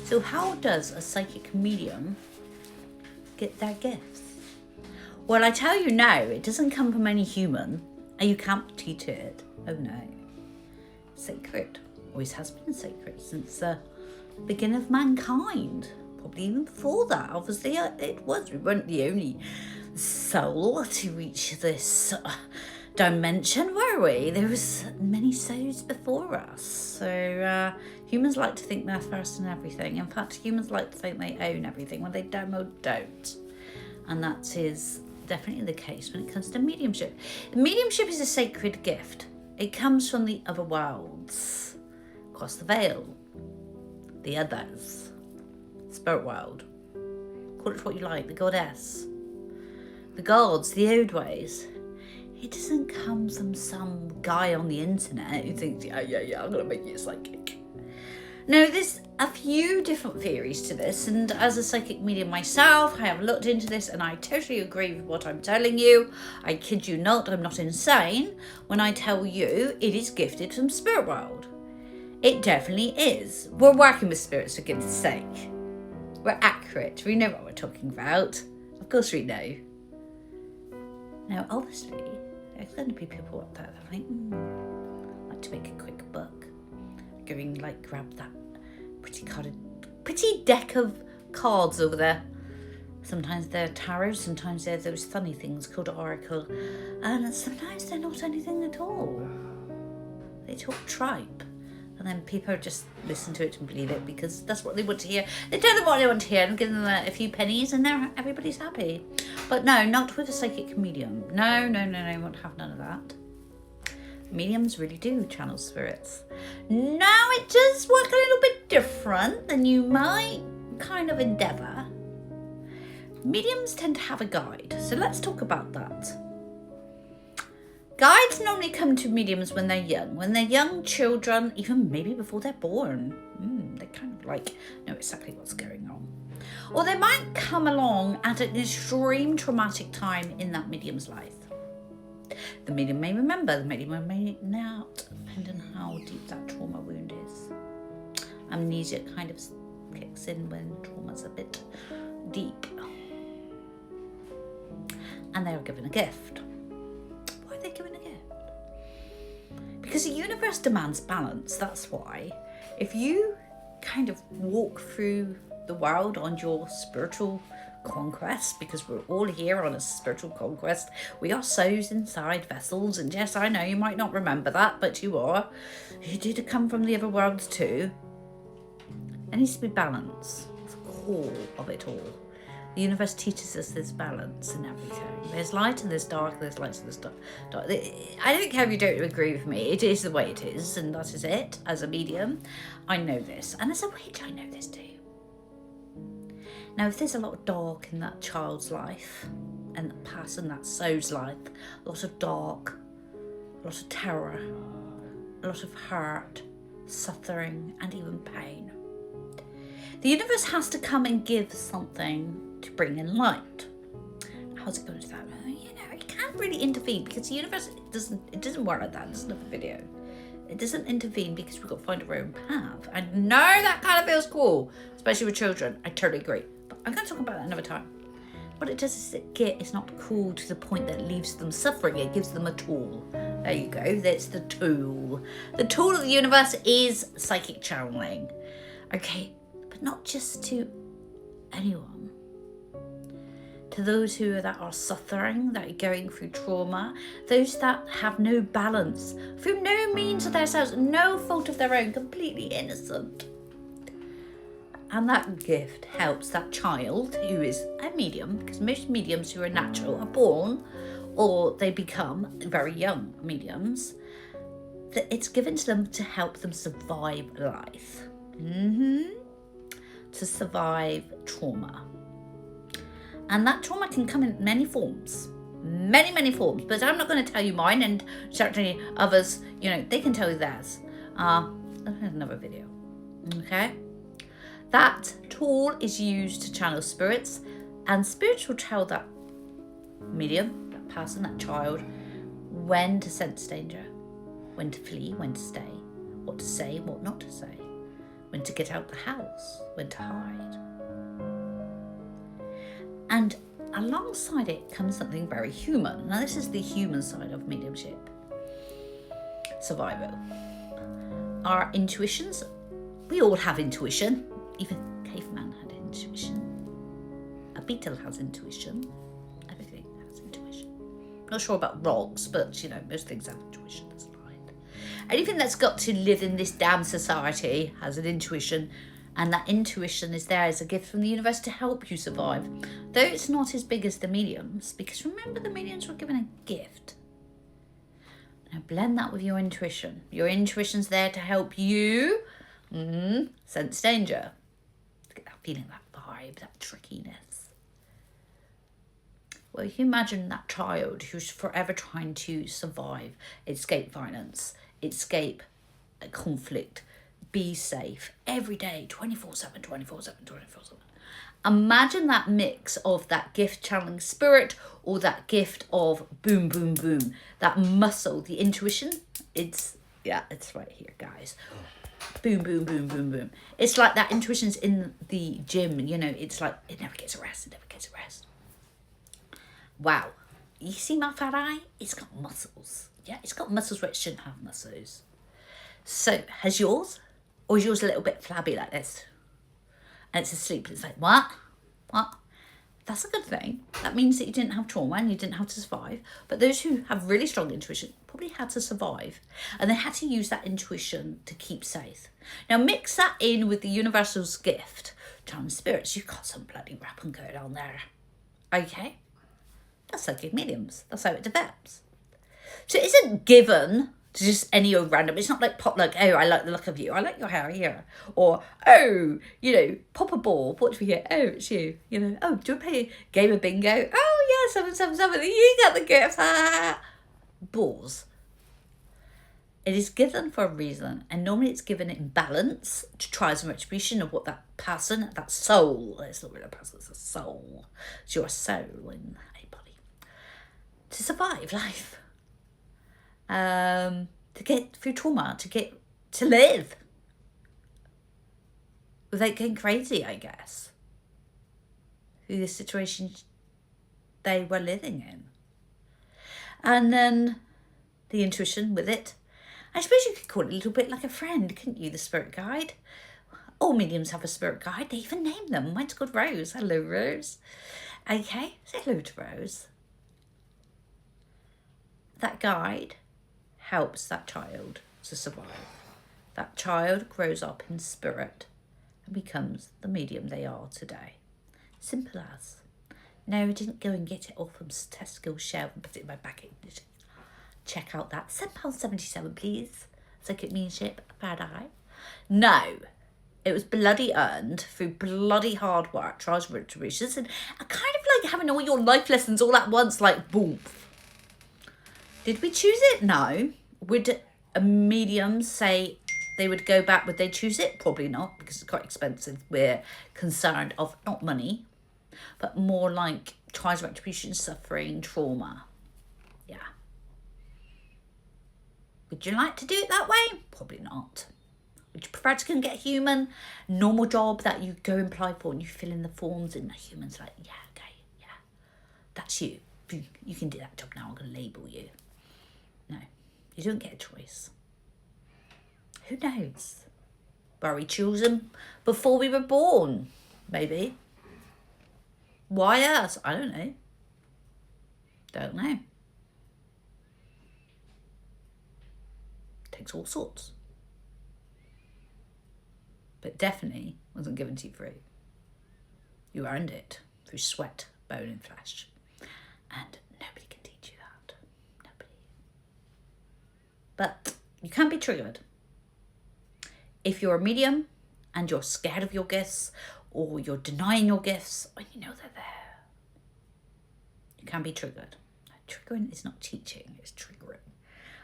So how does a psychic medium get their gifts? Well, I tell you now, it doesn't come from any human, and you can't teach it. Oh no. Sacred. Always has been sacred since the beginning of mankind. Probably even before that. Obviously, it was. We weren't the only soul to reach this dimension, were we? There was many souls before us. So humans like to think they're first in everything. In fact, humans like to think they own everything when they damn well don't. And that is definitely the case when it comes to mediumship. Mediumship is a sacred gift. It comes from the other worlds, across the veil, the others, spirit world. Call it what you like, the goddess, the gods, the old ways. It doesn't come from some guy on the internet who thinks, yeah, I'm going to make you psychic. Now, there's a few different theories to this, and as a psychic medium myself, I have looked into this and I totally agree with what I'm telling you. I kid you not, I'm not insane when I tell you it is gifted from spirit world. It definitely is. We're working with spirits, for goodness sake. We're accurate. We know what we're talking about. Of course we know. Now, obviously, there's going to be people out there that are like, I'd like to make a quick buck. Going like grab that pretty deck of cards over there. Sometimes they're tarot, sometimes they're those funny things called oracle, and sometimes they're not anything at all. They talk tripe, and then people just listen to it and believe it because that's what they want to hear. They tell them what they want to hear and give them a few pennies, and everybody's happy. But no, not with a psychic medium. No, won't have none of that. Mediums really do channel spirits. Now, it does work a little bit different than you might kind of endeavour. Mediums tend to have a guide, so let's talk about that. Guides normally come to mediums when they're young children, even maybe before they're born. They kind of like know exactly what's going on. Or they might come along at an extreme traumatic time in that medium's life. The medium may remember, the medium may not, depending on how deep that trauma wound is. Amnesia kind of kicks in when trauma's a bit deep. And they are given a gift. Why are they given a gift? Because the universe demands balance, that's why. If you kind of walk through the world on your spiritual conquest, because we're all here on a spiritual conquest. We are souls inside vessels, and yes, I know you might not remember that, but you are. You did come from the other worlds too. There needs to be balance. It's the core of it all. The universe teaches us there's balance in everything. There's light and there's dark, there's light and there's dark. I don't care if you don't agree with me. It is the way it is, and that is it. As a medium, I know this. And as a witch, I know this too. Now, if there's a lot of dark in that child's life, and that person, that soul's life, a lot of dark, a lot of terror, a lot of hurt, suffering, and even pain, the universe has to come and give something to bring in light. How's it going to do that? It can't really intervene because the universe it doesn't work like that. It's another video. It doesn't intervene because we've got to find our own path. I know that kind of feels cool, especially with children. I totally agree. I'm going to talk about that another time. What it does is it's not cool to the point that leaves them suffering. It gives them a tool. There you go. That's the tool. The tool of the universe is psychic channeling. Okay, but not just to anyone. To those that are suffering, that are going through trauma, those that have no balance, through no means of themselves, no fault of their own, completely innocent. And that gift helps that child who is a medium, because most mediums who are natural are born or they become very young mediums, that it's given to them to help them survive life. To survive trauma. And that trauma can come in many forms. Many forms. But I'm not going to tell you mine, and certainly others, they can tell you theirs. Another video. Okay? That tool is used to channel spirits, and spirits will tell that medium, that person, that child, when to sense danger, when to flee, when to stay, what to say, what not to say, when to get out the house, when to hide. And alongside it comes something very human. Now, this is the human side of mediumship. Survival. Our intuitions. We all have intuition. Even caveman had intuition. A beetle has intuition. Everything has intuition. Not sure about rocks, but most things have intuition. That's right. Anything that's got to live in this damn society has an intuition, and that intuition is there as a gift from the universe to help you survive. Though it's not as big as the mediums, because remember, the mediums were given a gift. Now blend that with your intuition. Your intuition's there to help you sense danger. Get that feeling, that vibe, that trickiness. Well, you can imagine that child who's forever trying to survive, escape violence, escape conflict, be safe every day, 24/7, 24/7, 24/7. Imagine that mix of that gift channeling spirit or that gift of boom, boom, boom. That muscle, the intuition, it's right here, guys. Boom, boom, boom, boom, boom. It's like that intuition's in the gym, it's like it never gets a rest, Wow. You see my fat eye? It's got muscles. Yeah, it's got muscles where it shouldn't have muscles. So, has yours? Or is yours a little bit flabby like this? And it's asleep. It's like, what? That's a good thing. That means that you didn't have trauma and you didn't have to survive. But those who have really strong intuition probably had to survive. And they had to use that intuition to keep safe. Now mix that in with the universal's gift. Channeling spirits, you've got some bloody rapping going on there. Okay? That's psychic mediums. That's how it develops. So it isn't given to just any old random. It's not like potluck. Oh, I like the look of you. I like your hair here. Or, oh, pop a ball. What do we get? Oh, it's you. Oh, do you play a game of bingo? Oh, yeah, 777. You got the gift. Ah. Balls. It is given for a reason. And normally it's given in balance to try some retribution of what that person, that soul, it's not really a person, it's a soul. It's your soul in a body. To survive life. To get through trauma, to live without getting crazy, I guess, through the situation they were living in. And then the intuition with it. I suppose you could call it a little bit like a friend, couldn't you, the spirit guide? All mediums have a spirit guide. They even name them. Mine's called Rose. Hello, Rose. Okay, say hello to Rose. That guide helps that child to survive. That child grows up in spirit and becomes the medium they are today. Simple as. No, I didn't go and get it off from Tesco shelf and put it in my bag. Check out that. £7.77, please. Psychic mediumship, bad eye. No, it was bloody earned through bloody hard work, trials and retributions, and kind of like having all your life lessons all at once, like boom. Did we choose it? No. Would a medium say they would go back? Would they choose it? Probably not, because it's quite expensive. We're concerned of not money, but more like trials, retribution, suffering, trauma. Yeah. Would you like to do it that way? Probably not. Would you prefer to go and get a human, normal job that you go and apply for and you fill in the forms and the human's like, yeah, okay, yeah, that's you. You can do that job now. I'm going to label you. No, you don't get a choice. Who knows? Were we chosen before we were born? Maybe. Why us? I don't know. Don't know. Takes all sorts. But definitely wasn't given to you free. You earned it through sweat, bone and flesh. And nobody can teach you that. Nobody. But you can be triggered. If you're a medium and you're scared of your gifts, or you're denying your gifts, or you know they're there, you can be triggered. Triggering is not teaching, it's triggering.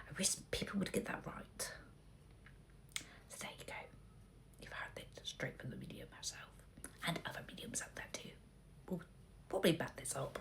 I wish people would get that right. So there you go. You've heard it straight from the medium herself. And other mediums out there too. We'll probably back this up.